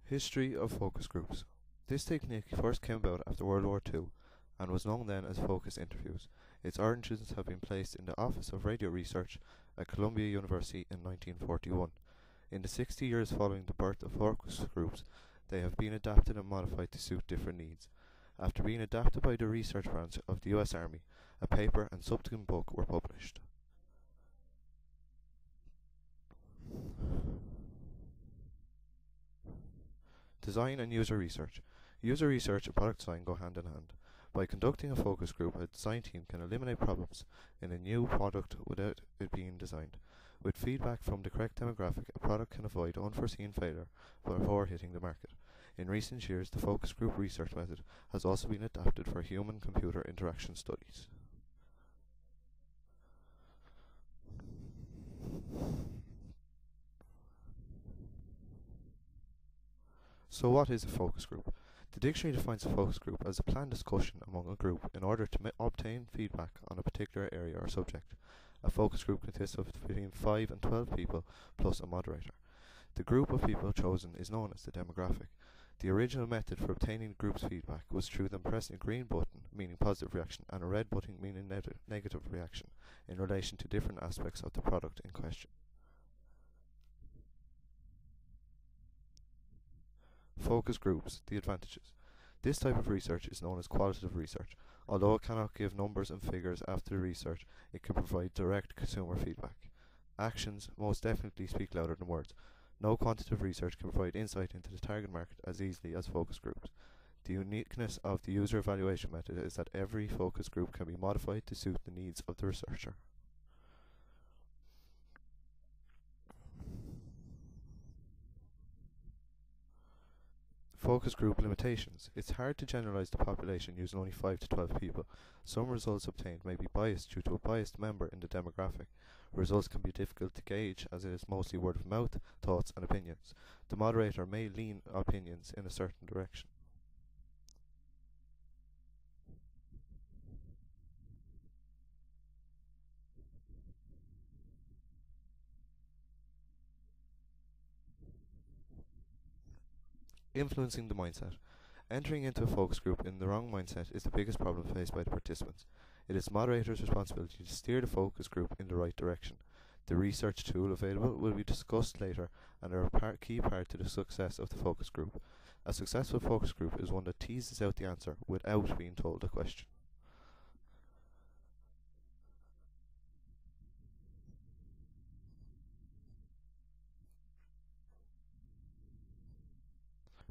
History of focus groups. This technique first came about after World War II and was known then as focus interviews. Its origins have been placed in the Office of Radio Research at Columbia University in 1941. In the 60 years following the birth of focus groups, they have been adapted and modified to suit different needs. After being adapted by the research branch of the US Army, a paper and subsequent book were published. Design and user research. User research and product design go hand in hand. By conducting a focus group, a design team can eliminate problems in a new product without it being designed. With feedback from the correct demographic, a product can avoid unforeseen failure before hitting the market. In recent years, the focus group research method has also been adapted for human-computer interaction studies. So what is a focus group? The dictionary defines a focus group as a planned discussion among a group in order to obtain feedback on a particular area or subject. A focus group consists of between 5 and 12 people plus a moderator. The group of people chosen is known as the demographic. The original method for obtaining the group's feedback was through them pressing a green button, meaning positive reaction, and a red button, meaning negative reaction, in relation to different aspects of the product in question. Focus groups, the advantages. This type of research is known as qualitative research. Although it cannot give numbers and figures after the research, it can provide direct consumer feedback. Actions most definitely speak louder than words. No quantitative research can provide insight into the target market as easily as focus groups. The uniqueness of the user evaluation method is that every focus group can be modified to suit the needs of the researcher. Focus group limitations. It's hard to generalize the population using only 5 to 12 people. Some results obtained may be biased due to a biased member in the demographic. Results can be difficult to gauge as it is mostly word of mouth, thoughts and opinions. The moderator may lean opinions in a certain direction. Influencing the mindset. Entering into a focus group in the wrong mindset is the biggest problem faced by the participants. It is the moderator's responsibility to steer the focus group in the right direction. The research tool available will be discussed later and are a key part to the success of the focus group. A successful focus group is one that teases out the answer without being told a question.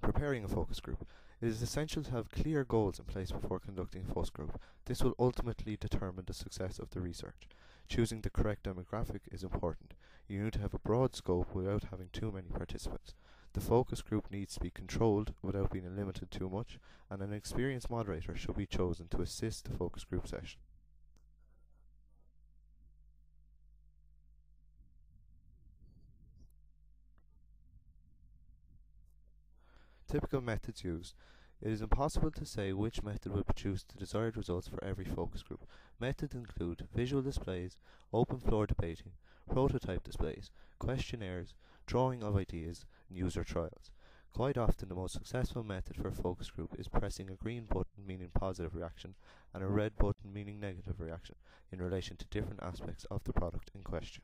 Preparing a focus group. It is essential to have clear goals in place before conducting a focus group. This will ultimately determine the success of the research. Choosing the correct demographic is important. You need to have a broad scope without having too many participants. The focus group needs to be controlled without being limited too much, and an experienced moderator should be chosen to assist the focus group session. Typical methods used. It is impossible to say which method will produce the desired results for every focus group. Methods include visual displays, open floor debating, prototype displays, questionnaires, drawing of ideas, and user trials. Quite often the most successful method for a focus group is pressing a green button meaning positive reaction and a red button meaning negative reaction in relation to different aspects of the product in question.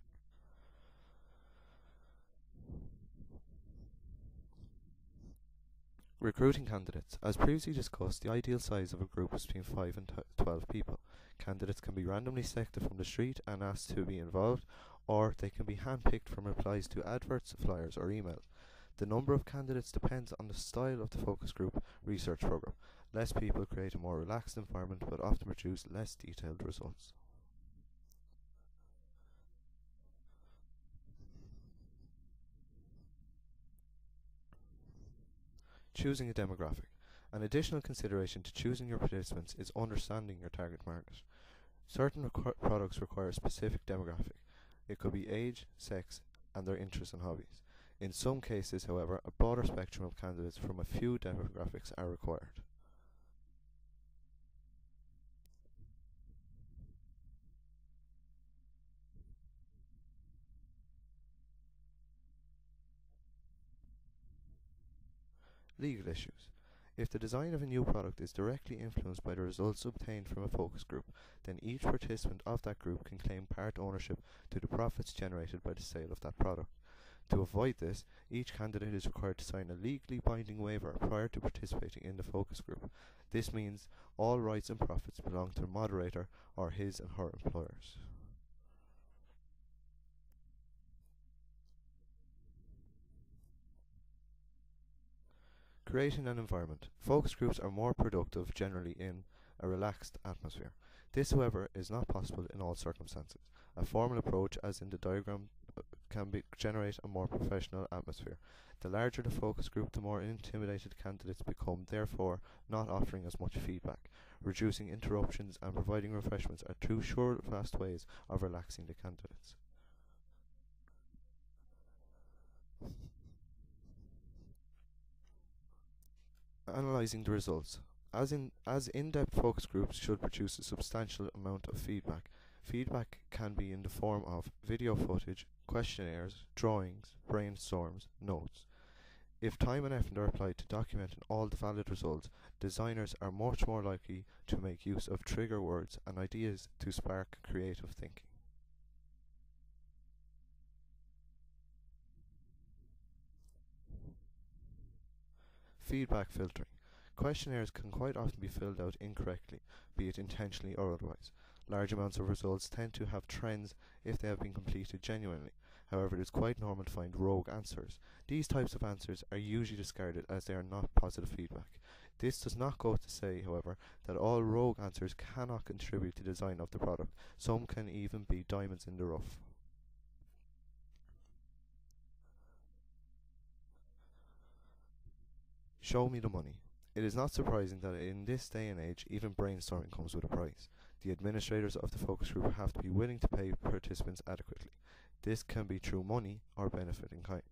Recruiting candidates. As previously discussed, the ideal size of a group is between 5 and 12 people. Candidates can be randomly selected from the street and asked to be involved, or they can be handpicked from replies to adverts, flyers or emails. The number of candidates depends on the style of the focus group research program. Less people create a more relaxed environment but often produce less detailed results. Choosing a demographic. An additional consideration to choosing your participants is understanding your target market. Certain products require a specific demographic. It could be age, sex, and their interests and hobbies. In some cases, however, a broader spectrum of candidates from a few demographics are required. Legal issues. If the design of a new product is directly influenced by the results obtained from a focus group, then each participant of that group can claim part ownership to the profits generated by the sale of that product. To avoid this, each candidate is required to sign a legally binding waiver prior to participating in the focus group. This means all rights and profits belong to the moderator or his and her employers. Creating an environment. Focus groups are more productive generally in a relaxed atmosphere. This, however, is not possible in all circumstances. A formal approach, as in the diagram, can generate a more professional atmosphere. The larger the focus group, the more intimidated candidates become, therefore not offering as much feedback. Reducing interruptions and providing refreshments are two sure, fast ways of relaxing the candidates. Analysing the results. As in-depth focus groups should produce a substantial amount of feedback. Feedback can be in the form of video footage, questionnaires, drawings, brainstorms, notes. If time and effort are applied to documenting all the valid results, designers are much more likely to make use of trigger words and ideas to spark creative thinking. Feedback filtering. Questionnaires can quite often be filled out incorrectly, be it intentionally or otherwise. Large amounts of results tend to have trends if they have been completed genuinely. However, it is quite normal to find rogue answers. These types of answers are usually discarded as they are not positive feedback. This does not go to say, however, that all rogue answers cannot contribute to the design of the product. Some can even be diamonds in the rough. Show me the money. It is not surprising that in this day and age, even brainstorming comes with a price. The administrators of the focus group have to be willing to pay participants adequately. This can be through money or benefit in kind.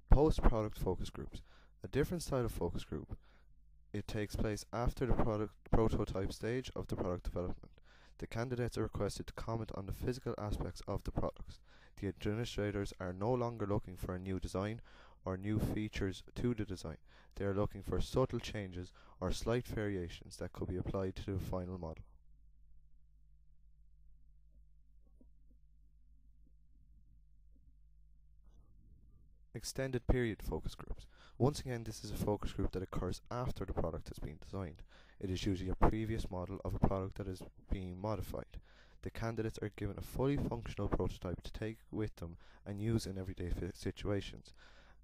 Post-product focus groups. A different style of focus group. It takes place after the prototype stage of the product development. The candidates are requested to comment on the physical aspects of the products. The administrators are no longer looking for a new design or new features to the design. They are looking for subtle changes or slight variations that could be applied to the final model. Extended period focus groups. Once again, this is a focus group that occurs after the product has been designed. It is usually a previous model of a product that is being modified. The candidates are given a fully functional prototype to take with them and use in everyday situations.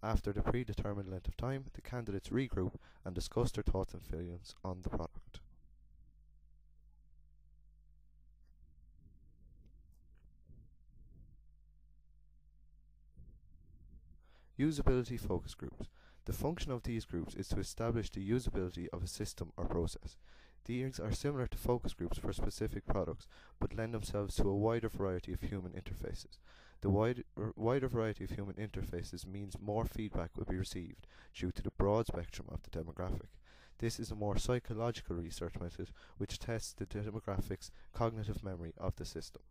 After the predetermined length of time, the candidates regroup and discuss their thoughts and feelings on the product. Usability focus groups. The function of these groups is to establish the usability of a system or process. These are similar to focus groups for specific products, but lend themselves to a wider variety of human interfaces. The wider variety of human interfaces means more feedback will be received due to the broad spectrum of the demographic. This is a more psychological research method which tests the demographic's cognitive memory of the system.